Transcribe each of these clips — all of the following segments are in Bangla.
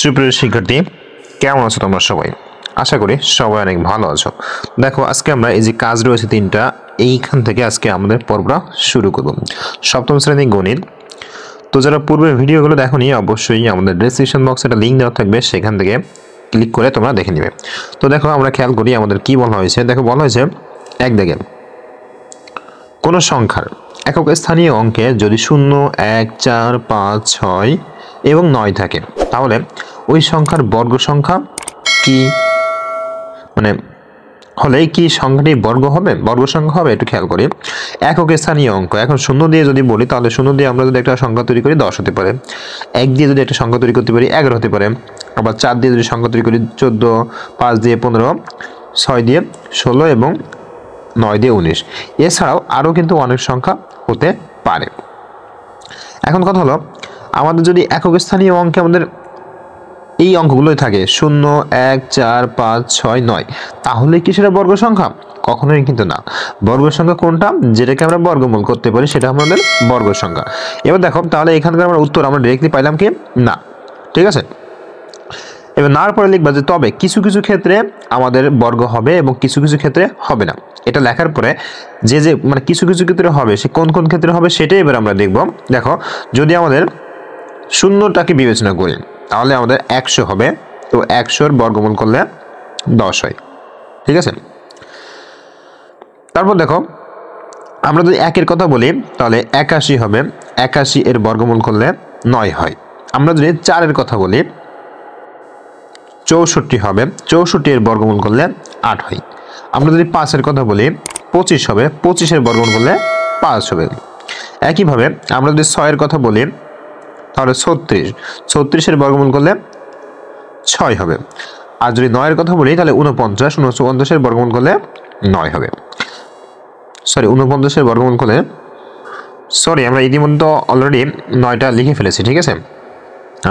সুপ্রিয় শিক্ষার্থী, কেমন আছো তোমরা সবাই? আশা করি সবাই অনেক ভালো আছো। দেখো, আজকে আমরা এই যে কাজ রয়েছে তিনটা, এইখান থেকে আজকে আমাদের পর্বটা শুরু করব। সপ্তম শ্রেণী গণিত। তো যারা পূর্বের ভিডিওগুলো দেখোনি, অবশ্যই আমাদের ডেসক্রিপশন বক্সে একটা লিঙ্ক দেওয়া থাকবে, সেখান থেকে ক্লিক করে তোমরা দেখে নিবে। তো দেখো, আমরা খেয়াল করি আমাদের কি বলা হয়েছে। দেখো, বলা হয়েছে এক দেখে কোনো সংখ্যার একক স্থানীয় অঙ্কে যদি 0, 1, 4, 5, 6 এবং 9 থাকে, তাহলে ওই সংখ্যার বর্গ সংখ্যা কি, মানে হলে কি সংখ্যাটি বর্গ হবে, বর্গ সংখ্যা হবে? একটু খেয়াল করি। একক স্থানীয় অঙ্ক, এখন 0 দিয়ে যদি বলি, তাহলে 0 দিয়ে আমরা যদি একটা সংখ্যা তৈরি করি 10 হতে পারে, 1 দিয়ে যদি একটা সংখ্যা তৈরি করতে পারি 11 হতে পারে, আবার 4 দিয়ে যদি সংখ্যা তৈরি করি 14, 5 দিয়ে 15, 6 দিয়ে 16 এবং 9 দিয়ে 19। এছাড়াও আরও কিন্তু অনেক সংখ্যা হতে পারে। এখন কথা হলো, আমাদের যদি একক স্থানীয় অঙ্কে আমাদের এই অঙ্কগুলোই থাকে 0, 1, 4, 5, 6, 9, তাহলে কি সেটা বর্গ সংখ্যা? কখনোই কিন্তু না। বর্গ সংখ্যা কোনটা? যেটাকে আমরা বর্গমূল করতে পারি সেটা আমাদের বর্গ সংখ্যা। এবার দেখো, তাহলে এখানকার আমরা উত্তর আমরা ডিরেক্টলি পাইলাম কি না। ঠিক আছে, এবার নার পরে লিখবা যে তবে কিছু কিছু ক্ষেত্রে আমাদের বর্গ হবে এবং কিছু কিছু ক্ষেত্রে হবে না। এটা লেখার পরে যে যে মানে কিছু কিছু ক্ষেত্রে হবে, সে কোন কোন ক্ষেত্রে হবে সেটাই এবার আমরা দেখব। দেখো, যদি আমাদের শূন্যটাকে বিবেচনা করি, তাহলে আমাদের 100 হবে। তো 100-র বর্গমূল করলে 10 হয়। ঠিক আছে, তারপর দেখো, আমরা যদি 1-এর কথা বলি, তাহলে 81 হবে। 81-এর বর্গমূল করলে 9 হয়। আমরা যদি 4-এর কথা বলি, 64 হবে। 64-এর বর্গমূল করলে 8 হয়। আমরা যদি 5-এর কথা বলি, 25 হবে। 25-এর বর্গমূল করলে 5 হবে। একইভাবে আমরা যদি 6-এর কথা বলি, তাহলে 36, 36-এর বর্গমূল করলে 6 হবে। আর যদি 9-এর কথা বলি, তাহলে 49, 49-এর বর্গমূল করলে 9 হবে। 49-এর বর্গমূল করলে আমরা ইতিমধ্যে অলরেডি 9টা লিখে ফেলেছি। ঠিক আছে,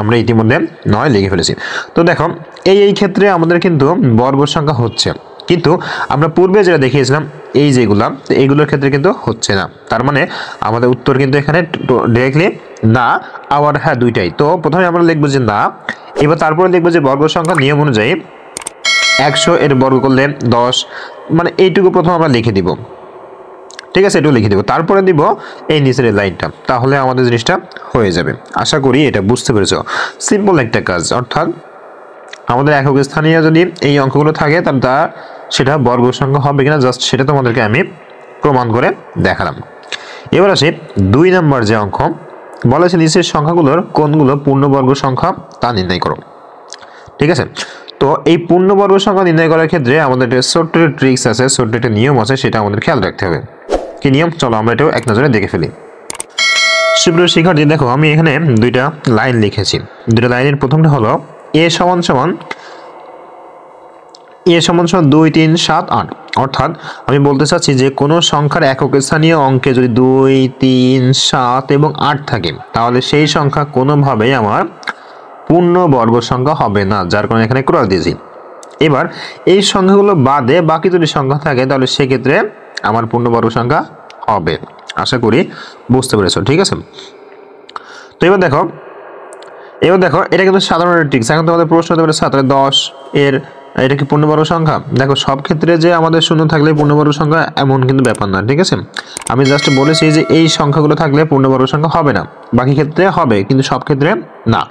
আমরা ইতিমধ্যে 9 লিখে ফেলেছি। তো দেখো, এই ক্ষেত্রে আমাদের কিন্তু বর্গ সংখ্যা হচ্ছে, কিন্তু আমরা পূর্বে যেটা দেখিয়েছিলাম এই যেগুলা, এইগুলোর ক্ষেত্রে কিন্তু হচ্ছে না। তার মানে আমাদের উত্তর কিন্তু এখানে ডিরেক্টলি না, আবার হ্যাঁ, দুইটাই। তো প্রথমে আমরা লিখবো যে না, এবার তারপরে লিখবো যে বর্গ সংখ্যা নিয়ম অনুযায়ী 100-এর বর্গ করলে 10, মানে এইটুকু প্রথম আমরা লিখে দিব। ঠিক আছে, এটুকু লিখে দিব, তারপরে দিব এই নিচের লাইনটা, তাহলে আমাদের জিনিসটা হয়ে যাবে। আশা করি এটা বুঝতে পেরেছো। সিম্পল একটা কাজ, অর্থাৎ আমাদের একক স্থানীয় যদি এই অঙ্কগুলো থাকে, তাহলে সেটা বর্গ সংখ্যা হবে কিনা জাস্ট সেটা তোমাদেরকে আমি প্রমাণ করে দেখালাম। এবার আসি 2 নম্বর যে অঙ্ক বলেছে, নিচের সংখ্যাগুলোর কোনগুলো পূর্ণবর্গ সংখ্যা তা নির্ণয় করো। ঠিক আছে, তো এই পূর্ণবর্গ সংখ্যা নির্ণয় করার ক্ষেত্রে আমাদের একটা ছোট্ট ট্রিক্স আছে, ছোট্ট একটা নিয়ম আছে, সেটা আমাদের খেয়াল রাখতে হবে। কি নিয়ম? চলো আমরা এটাও এক নজরে দেখে ফেলি। সুপ্রিয় শিক্ষার্থী, দেখো আমি এখানে 2টা লাইন লিখেছি। 2টা লাইনের প্রথমটা হলো a সমান 2, 3, 7, 8। অর্থাৎ আমি বলতে চাচ্ছি যে কোনো সংখ্যার একক স্থানীয় অঙ্কে যদি 2, 3, 7 এবং 8 থাকে, তাহলে সেই সংখ্যা কোনোভাবেই আমার পূর্ণবর্গ সংখ্যা হবে না, যার কারণে এখানে ক্রস দিয়েছি। এবার এই সংখ্যাগুলো বাদে বাকি যদি সংখ্যা থাকে, তাহলে সেক্ষেত্রে আমার পূর্ণবর্গ সংখ্যা হবে। আশা করি বুঝতে পেরেছো। ঠিক আছে, তো এবার দেখো এটা কিন্তু সাধারণ ট্রিক্স। এখন তোমাদের প্রশ্ন হতে পারে 10 এর এটা কি পূর্ণবর্গ সংখ্যা? দেখো, সব ক্ষেত্রে যে আমাদের শূন্য থাকলে পূর্ণবর্গ সংখ্যা এমন কিন্তু ব্যাপার না। ঠিক আছে, আমি জাস্ট বলেছি যে এই সংখ্যাগুলো থাকলে পূর্ণবর্গ সংখ্যা হবে না, বাকি ক্ষেত্রে হবে, কিন্তু সব ক্ষেত্রে না।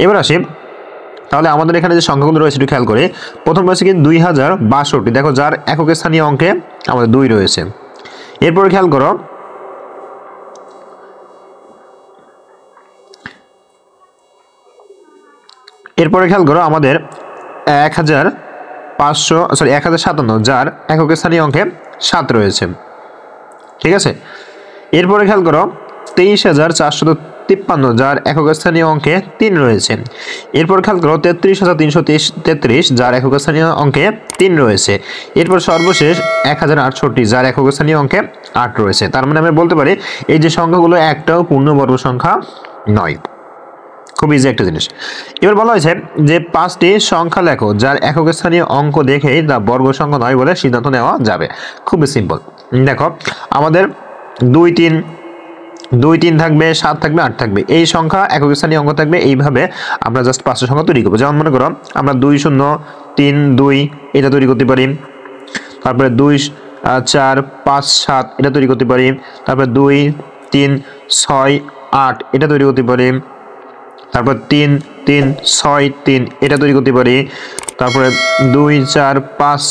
এবার আসি, তাহলে আমাদের এখানে যে সংখ্যাগুলো রয়েছে একটু খেয়াল করে। প্রথম রয়েছে কি 2062, দেখো যার একক স্থানীয় অঙ্কে আমাদের 2 রয়েছে। এরপরে খেয়াল করো, আমাদের 1057, যার একক স্থানীয় অঙ্কে 7 রয়েছে। ঠিক আছে, এরপরে খেয়াল করো 23,453, যার একক স্থানীয় অঙ্কে 3 রয়েছে। এরপর খেয়াল করো 33,333, যার একক স্থানীয় অঙ্কে 3 রয়েছে। এরপর সর্বশেষ 1068, যার একক স্থানীয় অঙ্কে 8 রয়েছে। তার মানে আমরা বলতে পারি এই যে সংখ্যাগুলো একটাও পূর্ণবর্গ সংখ্যা নয়। খুব ইজি একটা জিনিস। এবার বলা হয়েছে যে 5টি সংখ্যা লেখো যার একক স্থানীয় অঙ্ক দেখেই তা বর্গ সংখ্যা নয় বলে সিদ্ধান্ত নেওয়া যাবে। খুবই সিম্পল। দেখো, আমাদের 2, 3, 2 3 থাকবে, 7 থাকবে, 8 থাকবে, এই সংখ্যা একক স্থানীয় অঙ্ক থাকবে। এইভাবে আমরা জাস্ট 5টা সংখ্যা তৈরি করবো। যেমন মনে করো আমরা 2 0 3 2 এটা তৈরি করতে পারি, তারপরে 2 4 5 7 এটা তৈরি করতে পারি, তারপরে 2 3 6 8 এটা তৈরি করতে পারি, তারপর 3 3 6 3 এটা তৈরি করতে পারি, তারপরে 2 4 5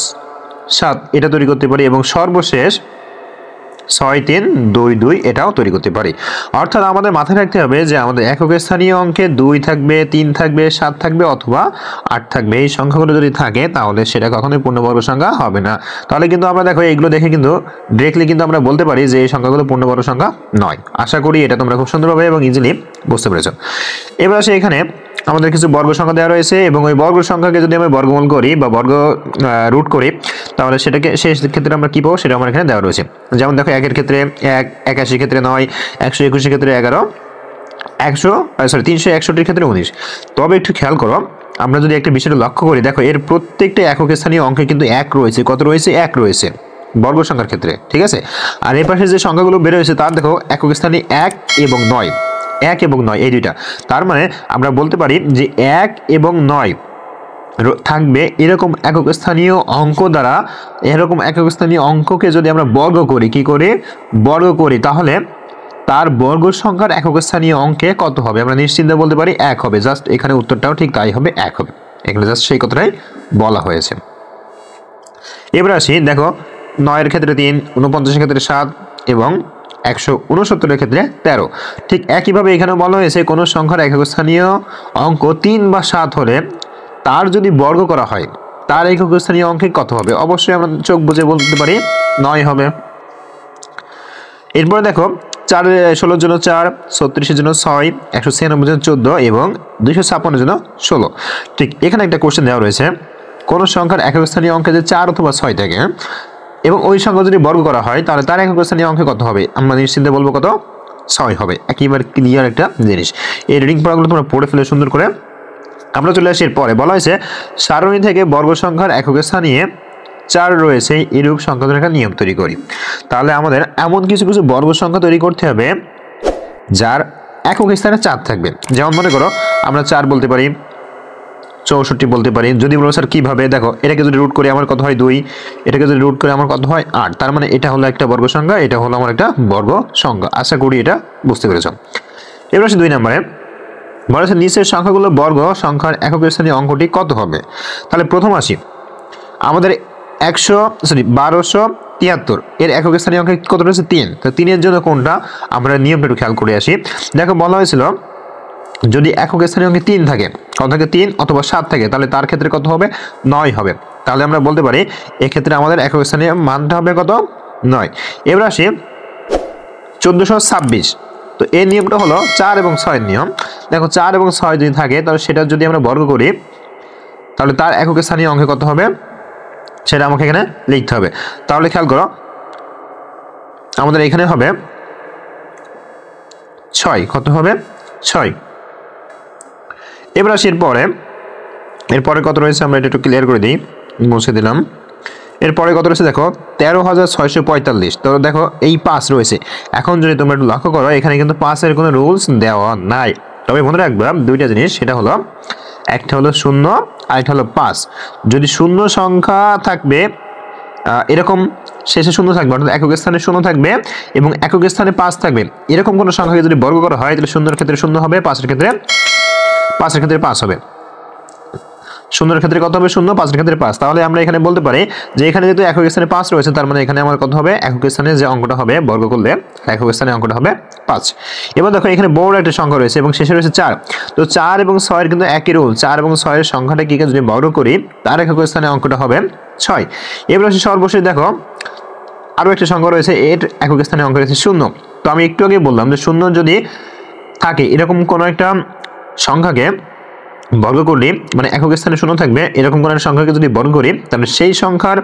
7 এটা তৈরি করতে পারি, এবং সর্বশেষ 6 3 2 2 এটাও তৈরি করতে পারি। অর্থাৎ আমাদের মাথায় রাখতে হবে যে আমাদের একক স্থানীয় অঙ্কে 2 থাকবে, 3 থাকবে, 7 থাকবে অথবা 8 থাকবে। এই সংখ্যাগুলো যদি থাকে তাহলে সেটা কখনোই পূর্ণবর্গ সংখ্যা হবে না। তাহলে কিন্তু আমরা দেখো এগুলো দেখে কিন্তু ডিরেক্টলি কিন্তু আমরা বলতে পারি যে এই সংখ্যাগুলো পূর্ণবর্গ সংখ্যা নয়। আশা করি এটা তোমরা খুব সুন্দরভাবে এবং ইজিলি বুঝতে পেরেছো। এবার আসে এখানে আমাদের কিছু বর্গ সংখ্যা দেওয়া রয়েছে, এবং ওই বর্গ সংখ্যাকে যদি আমরা বর্গমূল করি বা বর্গ রুট করি তাহলে সেটাকে সেই ক্ষেত্রে আমরা কি পাবো সেটা আমার এখানে দেওয়া রয়েছে। যেমন দেখো 1 এর ক্ষেত্রে 1, 81 ক্ষেত্রে 9, 121 ক্ষেত্রে 11, 361 ক্ষেত্রে 19। তবে একটু খেয়াল করো, আমরা যদি একটা বিষয়টা লক্ষ্য করি, দেখো এর প্রত্যেকটা একক স্থানীয় অঙ্কে কিন্তু 1 রয়েছে। কত রয়েছে? 1 রয়েছে বর্গ সংখ্যার ক্ষেত্রে, ঠিক আছে। আর এই পাশে যে সংখ্যাগুলো বের হয়েছে তার দেখো একক স্থানে 1 এবং 9, 1 এবং 9 এই দুইটা। তার মানে আমরা বলতে পারি যে 1 এবং 9 থাকবে এরকম একক স্থানীয় অঙ্ক দ্বারা। এরকম একক স্থানীয় অঙ্ককে যদি আমরা বর্গ করি, কি করে বর্গ করি, তাহলে তার বর্গ সংখ্যার একক স্থানীয় অঙ্কে কত হবে? আমরা নিশ্চিন্তে বলতে পারি 1 হবে। জাস্ট এখানে উত্তরটাও ঠিক তাই হবে, 1 হবে। এখানে জাস্ট সেই কথাটাই বলা হয়েছে। এবার আসি, দেখো 9 এর ক্ষেত্রে 3, 49 এর ক্ষেত্রে 7 এবং 169 এর ক্ষেত্রে 13। ঠিক একইভাবে এখানে বলা হয়েছে কোনো সংখ্যার একক স্থানীয় অঙ্ক 3 বা 7 হলে তার যদি বর্গ করা হয় তার একক স্থানীয় অঙ্কে কত হবে? অবশ্যই আমরা চোখ বুঝে বলতে পারি 9 হবে। এরপরে দেখো 16 এর জন্য 4, 36 এর জন্য 6, 196 এর জন্য 14 এবং 256 এর জন্য 16। ঠিক এখানে একটা কোশ্চেন দেওয়া রয়েছে, কোন সংখ্যার একক স্থানীয় অঙ্কে যে 4 অথবা 6 থাকে এবং ওই সংখ্যা যদি বর্গ করা হয় তাহলে তার একক স্থানীয় অঙ্কে কত হবে? আমরা নিশ্চিন্তে বলবো কত? 6 হবে। একেবারে ক্লিয়ার একটা জিনিস। এই রিডিং পড়াগুলো তোমরা পড়ে ফেলে সুন্দর করে। আমরা চলে আসি এরপরে, বলা হয়েছে সারণী থেকে বর্গ সংখ্যার একক স্থানীয় 4 রয়েছে এরূপ সংখ্যা ধরে একটা নিয়ম তৈরি করি। তাহলে আমাদের এমন কিছু কিছু বর্গ সংখ্যা তৈরি করতে হবে যার একক স্থানে 4 থাকবে। যেমন মনে করো আমরা 4 বলতে পারি, 64 বলতে পারি। যদি বলো স্যার কিভাবে, দেখো এটাকে যদি রুট করি আমার কত হয় 2, এটাকে যদি রুট করে আমার কত হয় 8। তার মানে এটা হলো একটা বর্গ সংখ্যা, এটা হলো আমার একটা বর্গ সংখ্যা। আশা করি এটা বুঝতে পেরেছো। এবার আসি 2 নম্বরে, বলা হচ্ছে নিচের সংখ্যাগুলো বর্গ সংখ্যার একক স্থানীয় অঙ্কটি কত হবে? তাহলে প্রথম আসি, আমাদের 1273 এর একক স্থানীয় অঙ্ক কত রয়েছে? 3। তো 3 এর জন্য কোনটা? আমরা নিয়মটা একটু খেয়াল করে আসি। দেখো বলা হয়েছিল যদি একক স্থানীয় অঙ্কে 3 থাকে, কত থাকে? 3 অথবা 7 থাকে, তাহলে তার ক্ষেত্রে কত হবে? 9 হবে। তাহলে আমরা বলতে পারি এক্ষেত্রে আমাদের একক স্থানীয় মানটা হবে কত? 9। এবার আসি 1426। তো এই নিয়মটা হলো 4 এবং 6 এর নিয়ম। দেখো 4 এবং 6 যদি থাকে তাহলে সেটা যদি আমরা বর্গ করি তাহলে তার একক স্থানীয় অঙ্কে কত হবে সেটা আমাকে এখানে লিখতে হবে। তাহলে খেয়াল করো আমাদের এখানে হবে 6। কত হবে? 6। এবার আসি এরপরে কত রয়েছে আমরা এটা একটু ক্লিয়ার করে দিই, মুছে দিলাম। এরপরে কত রয়েছে দেখো 13,645। তো দেখো এই 5 রয়েছে। এখন যদি তোমরা একটু লক্ষ্য করো এখানে কিন্তু 5 এর কোনো রুলস দেওয়া নাই। তবে মনে রাখবা দুইটা জিনিস, সেটা হলো একটা হলো 0 আর একটা হলো 5। যদি শূন্য সংখ্যা থাকবে এরকম শেষে 0 থাকবে, অর্থাৎ একক স্থানে 0 থাকবে এবং একক স্থানে 5 থাকবে, এরকম কোনো সংখ্যাকে যদি বর্গ করা হয় তাহলে 0 এর ক্ষেত্রে 0 হবে, 5 এর ক্ষেত্রে 5 হবে। 0 এর ক্ষেত্রে কত হবে? 0, 5 এর ক্ষেত্রে 5। তাহলে আমরা এখানে বলতে পারি যে এখানে যেহেতু একক স্থানে 5 রয়েছে তার মানে এখানে আমার কত হবে? একক স্থানে যে অঙ্কটা হবে বর্গ করলে একক স্থানে অঙ্কটা হবে 5। এবার দেখো এখানে বড় একটা সংখ্যা রয়েছে এবং শেষে রয়েছে 4। তো 4 এবং 6 এর কিন্তু একই রুল। 4 এবং 6 এর সংখ্যাটাকে যদি বর্গ করি তার একক স্থানে অঙ্কটা হবে 6। এবার আসি সর্বশেষ, দেখো আরো একটা সংখ্যা রয়েছে, এর একক স্থানে অঙ্ক রয়েছে 0। তো আমি একটু আগে বললাম যে 0 যদি থাকে এরকম কোনো একটা সংখ্যাকে বর্গ করলে, মানে একক স্থানে 0 থাকবে এরকম কোন সংখ্যাকে যদি বর্গ করি তাহলে সেই সংখ্যার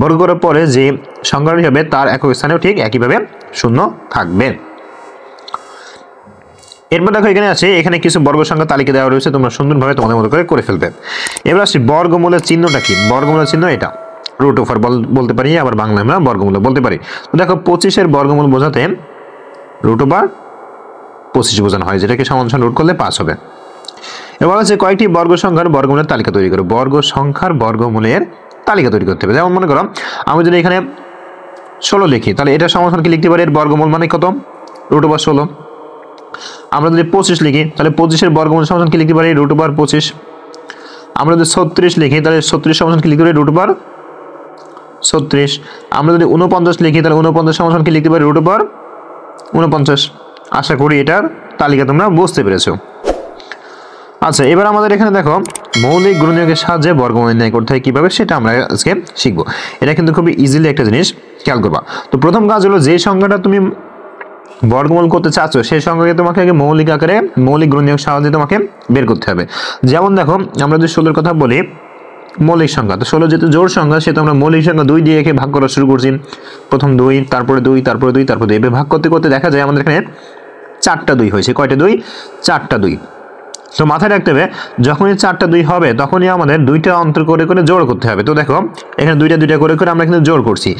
বর্গ করার পরে যে সংখ্যাটি হবে তার একক স্থানেও ঠিক একইভাবে 0 থাকবে। এরপর দেখো এখানে আছে, এখানে কিছু বর্গ সংখ্যা তালিকা দেওয়া রয়েছে, তোমরা সুন্দরভাবে তোমাদের মতো করে ফেলবে। এবার আসি বর্গমূলের চিহ্নটা কি? বর্গমূলের চিহ্ন এটা রুট ওভার বলতে পারি, আবার বাংলা আমরা বর্গমূল বলতে পারি। তো দেখো 25 এর বর্গমূল বোঝাতে রুট ওভার 25 বোঝানো হয়, যেটাকে সমান রুট করলে 5 হবে। এবার হচ্ছে কয়েকটি বর্গ সংখ্যার বর্গমূলের তালিকা তৈরি করো। বর্গ সংখ্যার বর্গমূলের তালিকা তৈরি করতে হবে। যেমন মনে করো আমি যদি এখানে 16 লিখি, তাহলে এটা সমান কি লিখতে পারি, এর বর্গমূল মানে কত, √16। আমরা যদি 25 লিখি, তাহলে 25-এর বর্গমূল সমান কি লিখতে পারি, √25। আমরা যদি 36 লিখি, তাহলে 36 সমান কি লিখতে পারি, √36। আমরা যদি 49 লিখি, তাহলে 49 সমান কি লিখতে পারি, √49। আশা করি এটার তালিকা তোমরা বুঝতে পেরেছো। আচ্ছা, এবার আমাদের এখানে দেখো মৌলিক গুণনীয়কের সাহায্যে বর্গমূল নির্ণয় করতে হয় কিভাবে, সেটা আমরা আজকে শিখবো। এটা কিন্তু খুবই ইজিলি একটা জিনিস খেয়াল করবা। তো প্রথম কাজ হলো, যে সংখ্যাটা তুমি বর্গমূল করতে চাচ্ছ সেই সংখ্যাকে তোমাকে আগে মৌলিক আকারে মৌলিক গুণনীয়ক সাহায্যে তোমাকে বের করতে হবে। যেমন দেখো আমরা যদি 16-এর কথা বলি, মৌলিক সংখ্যা, তো 16 যেহেতু জোড় সংখ্যা, সেহেতু আমরা মৌলিক সংখ্যা 2 দিয়ে একে ভাগ করা শুরু করছি। প্রথম 2, তারপরে 2, তারপরে 2, তারপরে 2, এভাবে ভাগ করতে করতে দেখা যায় আমাদের এখানে 4টা 2 হয়েছে। কয়টা 2? 4টা 2। তো মাথায় রাখতে হবে, যখনই 4টা 2 হবে তখনই আমাদের 2টা অন্তর করে করে জোড় করতে হবে। তো দেখো এখানে 2টা করে করে আমরা কিন্তু জোড় করছি।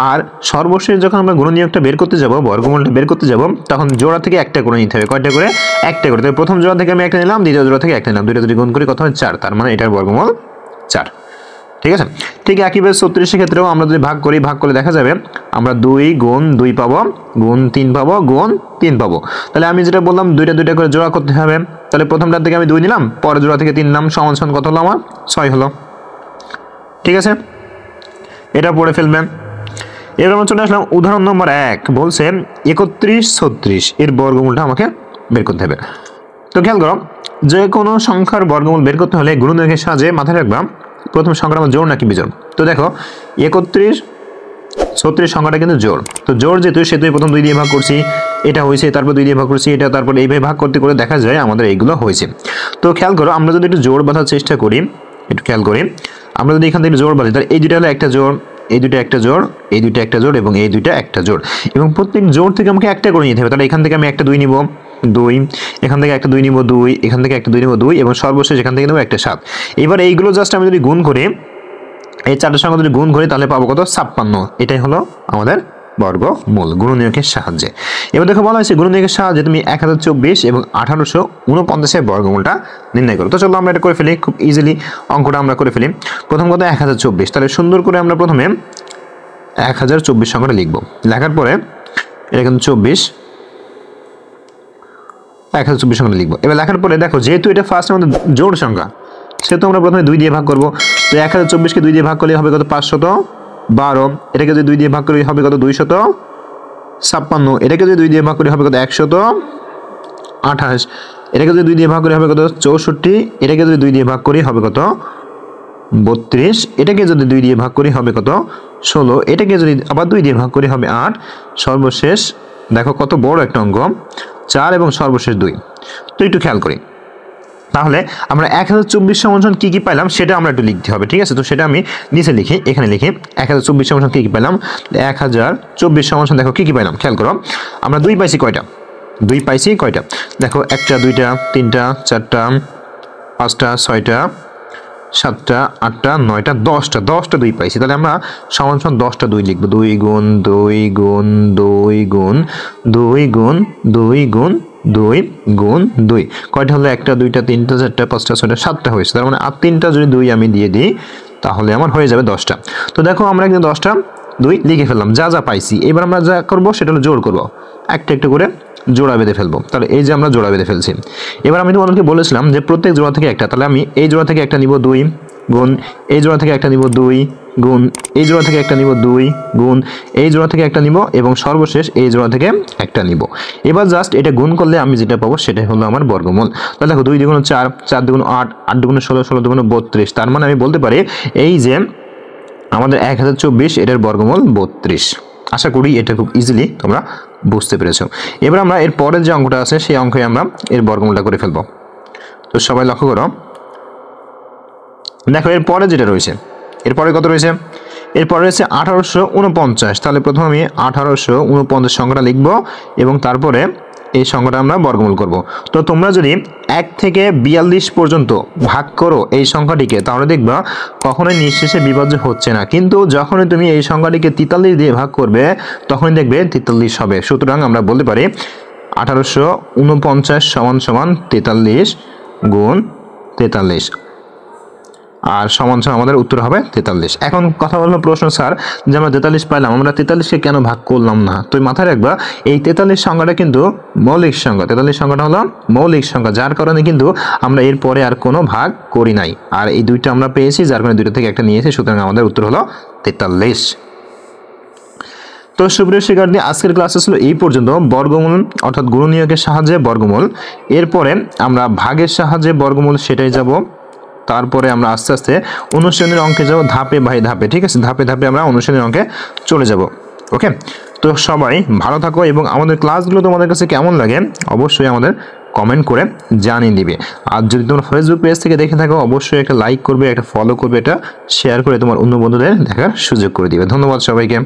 আর সর্বশেষ যখন আমরা গুণনীয়কটা বের করতে যাব, বর্গমূলটা বের করতে যাব, তখন জোড়া থেকে একটা করে নিতে হবে। কয়টা করে? একটা করে। তাহলে প্রথম জোড়া থেকে আমি একটা নিলাম, দ্বিতীয় জোড়া থেকে একটা নিলাম, 2টা 2 গুণ করে কত হয়? 4। তার মানে এটার বর্গমূল 4। ঠিক আছে। ঠিক একইভাবে 36-এর ক্ষেত্রেও আমরা যদি ভাগ করি, ভাগ করলে দেখা যাবে আমরা 2 গুণ 2 পাবো, গুণ 3 পাবো, গুণ 3 পাবো। তাহলে আমি যেটা বললাম 2টা করে জোড়া করতে হবে। তাহলে প্রথমটার থেকে আমি 2 নিলাম, পরের জোড়া থেকে 3 নিলাম, সমান সমান কত হলো আমার? 6 হলো। ঠিক আছে, এটা পড়ে ফেলবেন। এবার আমরা চলে আসলাম উদাহরণ নম্বর 1। বলছে 31 36 এর বর্গমূলটা আমাকে বের করতে হবে। তো খেয়াল করো, যে কোনো সংখ্যার বর্গমূল বের করতে হলে গুণনীয়কের সাহায্যে মাথায় রাখবা প্রথম সংখ্যাটা আমার জোড় নাকি বিজোড়। তো দেখো 31 36 সংখ্যাটা কিন্তু জোড়। তো জোড় যেহেতু, সেহেতু প্রথম 2 দিয়ে ভাগ করছি, এটা হয়েছে, তারপর 2 দিয়ে ভাগ করছি, এটা, তারপর এইভাবে ভাগ করতে করে দেখা যায় আমাদের এইগুলো হয়েছে। তো খেয়াল করো, আমরা যদি একটু জোড় বাঁধার চেষ্টা করি, একটু খেয়াল করি, আমরা যদি এখান থেকে জোড় বাঁধি, তাহলে এই দুইটা হলো একটা জোড়, এই দুইটা একটা জোড়, এই দুইটা একটা জোড় এবং এই দুইটা একটা জোড়, এবং প্রত্যেক জোড় থেকে আমাকে একটা করে নিতে হবে। তাহলে এখান থেকে আমি একটা 2 নিব, 2, এখান থেকে একটা 2 নিব, 2, এখান থেকে একটা 2 নিব, 2, এবং সর্বশেষ এখান থেকে নেব একটা 7। এবার এইগুলো জাস্ট আমি যদি গুণ করি, এই 4টা সংখ্যা যদি গুণ করি, তাহলে পাবো কত? 56। এটাই হলো আমাদের বর্গমূল গুণনীয়কের সাহায্যে। এবার দেখো বলা হয়েছে গুণনীয়কের সাহায্যে তুমি 1024 এবং 1849 এর বর্গমূলটা নির্ণয় করো। তো চলো আমরা এটা করে ফেলি, খুব ইজিলি অঙ্কটা আমরা করে ফেলি। প্রথম কথা 1024, তাহলে সুন্দর করে আমরা প্রথমে 1024 সংখ্যাটা লিখবো। লেখার পরে এটা কিন্তু 1024 সংখ্যাটা লিখবো। এবার লেখার পরে দেখো, যেহেতু এটা ফার্স্ট আমাদের জোড় সংখ্যা, সেহেতু আমরা প্রথমে 2 দিয়ে ভাগ করবো। তো 1024-কে 2 দিয়ে ভাগ করলে হবে কত? 512। এটাকে যদি 2 দিয়ে ভাগ করি হবে কত? 256। এটাকে যদি 2 দিয়ে ভাগ করি হবে কত? 128। এটাকে যদি 2 দিয়ে ভাগ করি হবে কত? 64। এটাকে যদি 2 দিয়ে ভাগ করি হবে কত? 32। এটাকে যদি 2 দিয়ে ভাগ করি হবে কত? 16। এটাকে যদি আবার 2 দিয়ে ভাগ করি হবে 8। সর্বশেষ দেখো কত বড় একটা অঙ্ক, 4 এবং সর্বশেষ 2। তো একটু খেয়াল করি, তাহলে আমরা 1024 সমান কি কি পাইলাম সেটা আমরা একটু লিখতে হবে। ঠিক আছে, তো সেটা আমি নিচে লিখি, এখানে লিখি 1024 সমান কি কি পাইলাম। 1024 সমান দেখো কি কি পাইলাম, খেয়াল করো। আমরা 2 পাইছি কয়টা? 2 পাইছি কয়টা? দেখো 1টা 2টা 3টা 4টা 5টা 6টা 7টা 8টা 9টা 10টা 2 পাইছি। তাহলে আমরা সমান 10টা 2 লিখবো। 2 গুণ 2 গুণ 2 গুণ 2 গুণ 2 গুণ 2 গুণ 2, কয়টা হলো? 1টা 2টা 3টা 4টা 5টা 6টা 7টা হয়েছে। তার মানে আর 3টা যদি 2 আমি দিয়ে দিই, তাহলে আমার হয়ে যাবে 10টা। তো দেখো আমরা কিন্তু 10টা 2 লিখে ফেললাম, যা যা পাইছি। এবার আমরা যা করবো সেটা হলো জোড় করবো, একটা একটা করে জোড়া বেঁধে ফেলবো। তাহলে এই যে আমরা জোড়া বেঁধে ফেলছি। এবার আমি তোমাদেরকে বলেছিলাম যে প্রত্যেক জোড়া থেকে একটা, তাহলে আমি এই জোড়া থেকে একটা নিব 2 গুণ, এই জোড়া থেকে একটা নিব 2 গুণ, এই জোড়া থেকে একটা নিব 2 গুণ, এই জোড়া থেকে একটা নিব, এবং সর্বশেষ এই জোড়া থেকে একটা নিব। এবার জাস্ট এটা গুণ করলে আমি যেটা পাবো সেটাই হলো আমার বর্গমূল। তাহলে দেখো 2 দুগুণ 4, 4 দুগুণ 8, 8 দুগুণ 16, 16 দুগুণ 32। তার মানে আমি বলতে পারি এই যে আমাদের 1024 এটার বর্গমূল 32। আশা করি এটা খুব ইজিলি তোমরা বুঝতে পেরেছো। এবার আমরা এর পরের যে অঙ্কটা আছে সেই অঙ্কে আমরা এর বর্গমূলটা করে ফেলবো। তো সবাই লক্ষ্য করো, দেখো এর পরে যেটা রয়েছে, এরপরে কত রয়েছে? এরপরে রয়েছে 1849। তাহলে প্রথমে আমি 1849 সংখ্যাটা লিখবো এবং তারপরে এই সংখ্যাটা আমরা বর্গমূল করব। তো তোমরা যদি 1 থেকে 42 পর্যন্ত ভাগ করো এই সংখ্যাটিকে, তাহলে দেখবা কখনোই নিঃশেষে বিভাজ্য হচ্ছে না। কিন্তু যখনই তুমি এই সংখ্যাটিকে 43 দিয়ে ভাগ করবে, তখনই দেখবে 43 হবে। সুতরাং আমরা বলতে পারি 1849 সমান সমান 43 গুণ 43 আর সমান সমান আমাদের উত্তর হবে 43। এখন কথা হলো প্রশ্ন স্যার যে আমরা 43 পাইলাম, আমরা 43কে কেন ভাগ করলাম না? তুই মাথায় রাখবা এই 43 সংখ্যাটা কিন্তু মৌলিক সংখ্যা, 43 সংখ্যাটা হলো মৌলিক সংখ্যা, যার কারণে কিন্তু আমরা এর পরে আর কোনো ভাগ করি নাই। আর এই দুইটা আমরা পেয়েছি, যার কারণে দুইটা থেকে একটা নিয়েছি, সুতরাং আমাদের উত্তর হলো 43। তো সুপ্রিয় শিক্ষার্থী, আজকের ক্লাস ছিল এই পর্যন্ত। বর্গমূল অর্থাৎ গুণনীয়কের সাহায্যে বর্গমূল, এরপরে আমরা ভাগের সাহায্যে বর্গমূল সেটাই যাব। তারপরে আমরা আস্তে আস্তে অনুশীলনের অঙ্কে যাব, ধাপে বাই ধাপে, ঠিক আছে? ধাপে ধাপে আমরা অনুশীলনের অঙ্কে চলে যাব। ওকে, তো সবাই ভালো থাকো এবং আমাদের ক্লাসগুলো তোমাদের কাছে কেমন লাগে অবশ্যই আমাদের কমেন্ট করে জানিয়ে দিবে। আর যদি তোমরা ফেসবুক পেজ থেকে দেখে থাকো অবশ্যই একটা লাইক করবে, একটা ফলো করবে, এটা শেয়ার করে তোমার অন্য বন্ধুদের দেখার সুযোগ করে দিবে। ধন্যবাদ সবাইকে।